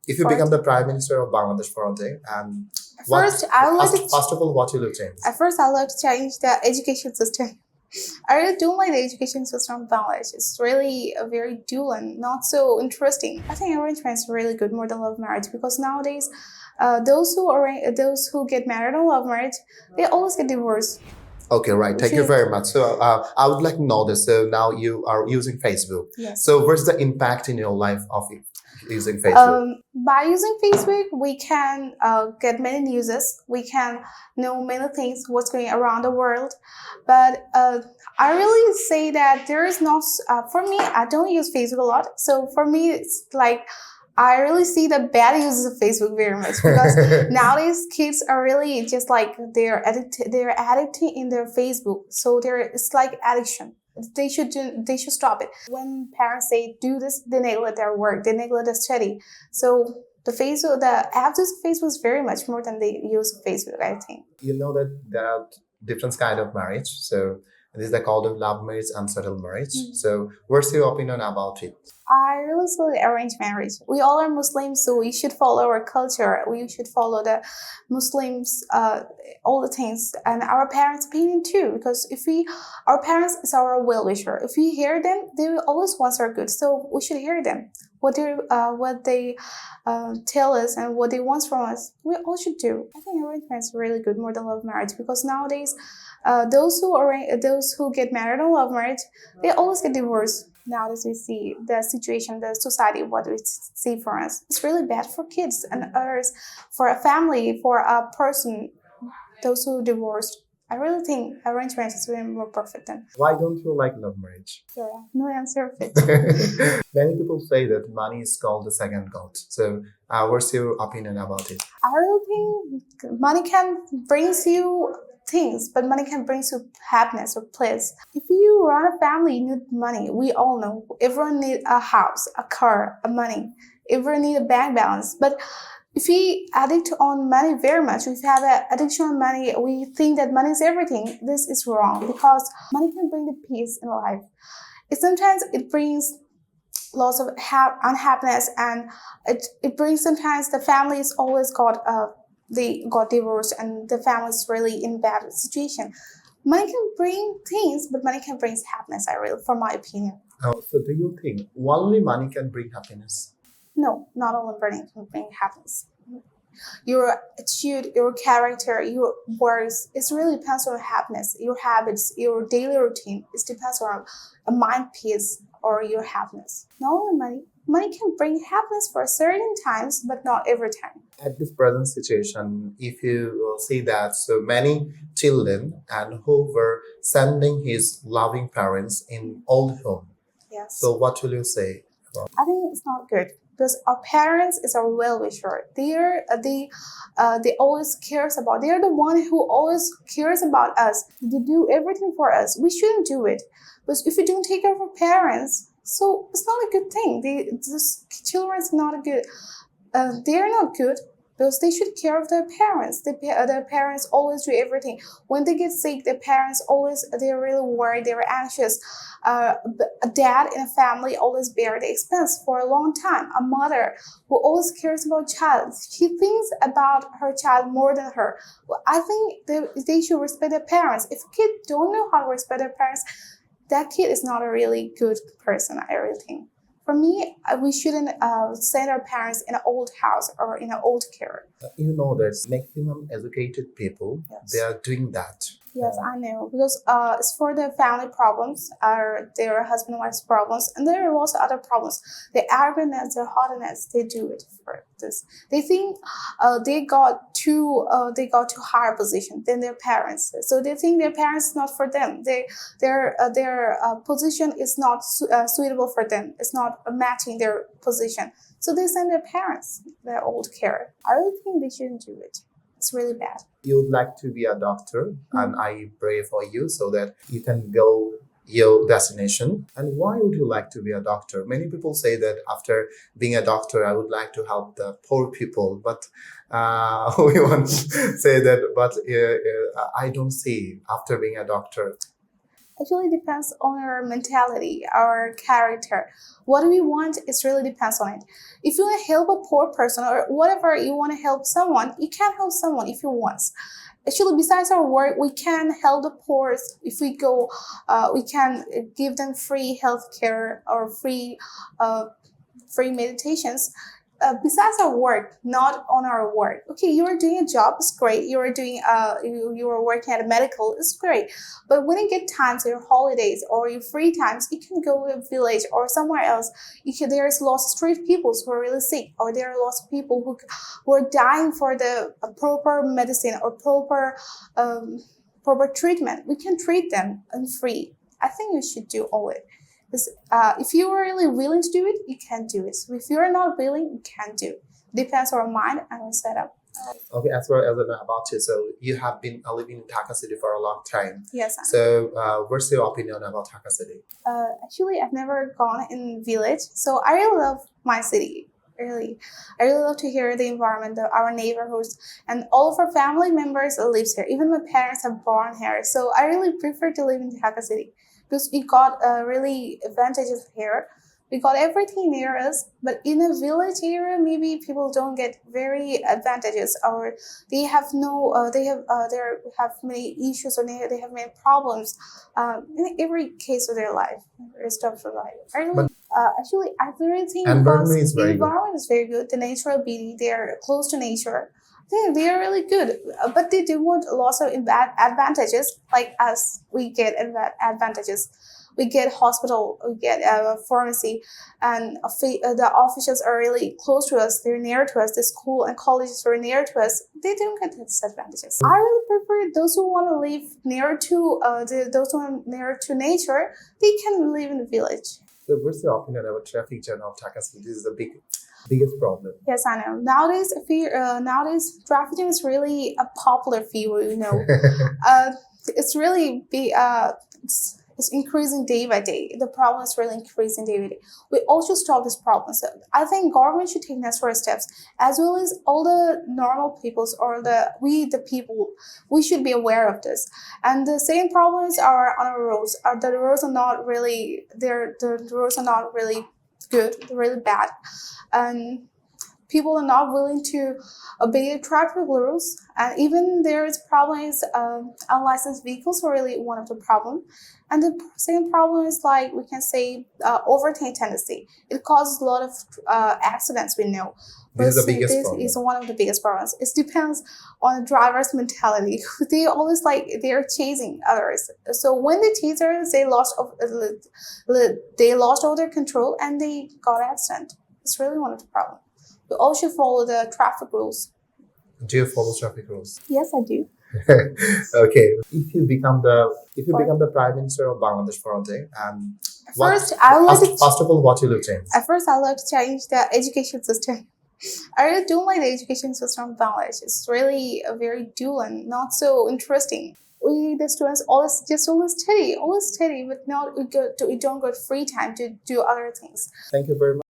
If you become the Prime Minister of Bangladesh for a day, and First, I would like to first of all, what will you change? At first, I'd like to change the education system. I really don't like the education system of Bangladesh. It's really very dull and not so interesting. I think arranged marriage is really good more than love marriage because nowadays, those who get married on love marriage, they always get divorced. Okay, right. Thank you very much. So I would like to know this. So now you are using Facebook. Yes. So what's the impact in your life of using Facebook? By using Facebook, we can get many news. We can know many things, what's going around the world. But I really say that there is not, for me, I don't use Facebook a lot. So for me, it's like, I really see the bad uses of Facebook very much because nowadays kids are really just like they're addicted in their Facebook. So it's like addiction. They should stop it. When parents say do this, they neglect their work, they neglect their study. So the apps of Facebook is very much more than they use Facebook, I think. You know that there are different kind of marriage. So this is called love marriage and settled marriage. So what's your opinion about it? I really say arranged marriage. We all are Muslims, so we should follow our culture. We should follow the Muslims, all the things, and our parents' opinion too. Because our parents is our well-wisher. If we hear them, they will always want our good. So we should hear them. What they tell us and what they want from us, we all should do. I think arranged marriage is really good more than love marriage because nowadays, those who get married on love marriage, they always get divorced. Nowadays we see the situation, the society, what we see for us. It's really bad for kids and others, for a family, for a person, those who divorced. I really think arranged marriage is way more perfect than. Why don't you like love marriage? Sorry, no answer. Many people say that money is called the second god. So what's your opinion about it? I really think money can bring you things, but money can bring you happiness or bliss. If you run a family, you need money. We all know everyone needs a house, a car, a money. Everyone needs a bank balance. But if we addict on money very much, if we have an addiction on money, we think that money is everything. This is wrong because money can bring the peace in life. Sometimes it brings lots of unhappiness, and it brings sometimes the family is always they got divorced and the family is really in bad situation. Money can bring things, but money can bring happiness, from my opinion. Oh, so do you think only money can bring happiness? No, not only money can bring happiness. Your attitude, your character, your words, it really depends on happiness, your habits, your daily routine. It depends on a mind peace or your happiness. Not only money. Money can bring happiness for certain times, but not every time. At this present situation, if you will see that so many children and who were sending his loving parents in old home. Yes. So what will you say about? I think it's not good because our parents is our well-wisher. They always cares about. They are the one who always cares about us. They do everything for us. We shouldn't do it, because if we don't take care of our parents, so it's not a good thing. This children is not a good. They are not good because they should care of their parents. Their parents always do everything. When they get sick, their parents they're really worried. They're anxious. A dad in a family always bear the expense for a long time. A mother who always cares about child. She thinks about her child more than her. Well, I think they should respect their parents. If a kid don't know how to respect their parents, that kid is not a really good person, I really think. For me, we shouldn't send our parents in an old house or in an old care. You know that maximum educated people, Yes. they are doing that. Yes, I know, because it's for their family problems, or their husband and wife's problems, and there are lots of other problems. The arrogance, the haughtiness, they do it for this. They think they got to higher position than their parents, so they think their parents is not for them. Their position is not suitable for them. It's not matching their position, so they send their parents their old care. I really think they shouldn't do it. It's really bad. You would like to be a doctor, and I pray for you so that you can go your destination. And why would you like to be a doctor? Many people say that after being a doctor, I would like to help the poor people. But we want to say that, but I don't see after being a doctor. Actually depends on our mentality, our character. What do we want? It really depends on it. If you want to help a poor person or whatever, you want to help someone, you can help someone if you want. Actually, besides our work, we can help the poor. If we go, we can give them free healthcare or free meditations. Besides our work, not on our work. Okay, you are doing a job, it's great. You are doing you are working at a medical, it's great. But when you get times, your holidays or your free times, you can go to a village or somewhere else. There's lots of street people who are really sick, or there are lots of people who are dying for the proper medicine or proper treatment. We can treat them and free. I think we should do all it. Because if you are really willing to do it, you can do it. So if you are not willing, you can't do it. Depends on our mind and our setup. Okay, as well as I know about you, so you have been living in Dhaka City for a long time. Yes. So, what's your opinion about Dhaka City? Actually, I've never gone in village, so I really love my city. Really, I really love to hear the environment, our neighborhoods, and all of our family members lives here. Even my parents are born here, so I really prefer to live in Dhaka City because we got really advantages here. We got everything near us, but in a village area, maybe people don't get very advantages, or they have no, they have many issues, or they have many problems in every case of their life, rest of their life. I really, actually, I really think Environment is the very environment is very good. The natural beauty, they're close to nature. They are really good, but they do want lots of advantages. Like us, we get advantages. We get hospital, we get pharmacy, and the officials are really close to us. They're near to us. The school and colleges are near to us. They don't get disadvantages. I really prefer those who want to live near to those who are near to nature. They can live in the village. So, what's your opinion about traffic jam of Dhaka City? This is the biggest problem. Yes, I know. Nowadays, nowadays traffic jam is really a popular field. It's really it's increasing day by day. The problem is really increasing day by day. We all should stop this problem. So I think government should take necessary steps, as well as all the normal peoples or the people. We should be aware of this. And the same problems are on our roads. The roads are not really the roads are not really good. They're really bad, and people are not willing to obey the traffic rules. And even there is problems, unlicensed vehicles are really one of the problem. And the second problem is, like, we can say overtaking tendency. It causes a lot of accidents, we know. This is the biggest problem. This is one of the biggest problems. It depends on the driver's mentality. They always they're chasing others. So when they chase others, they lost all their control and they got an accident. It's really one of the problems. We all should follow the traffic rules. Do you follow traffic rules? Yes, I do. Okay. If you become the Prime Minister of Bangladesh for a day, first of all, what will you change? At first, I would like to change the education system. I really don't like the education system of Bangladesh. It's really very dull and not so interesting. We, the students, always study, but not we don't get free time to do other things. Thank you very much.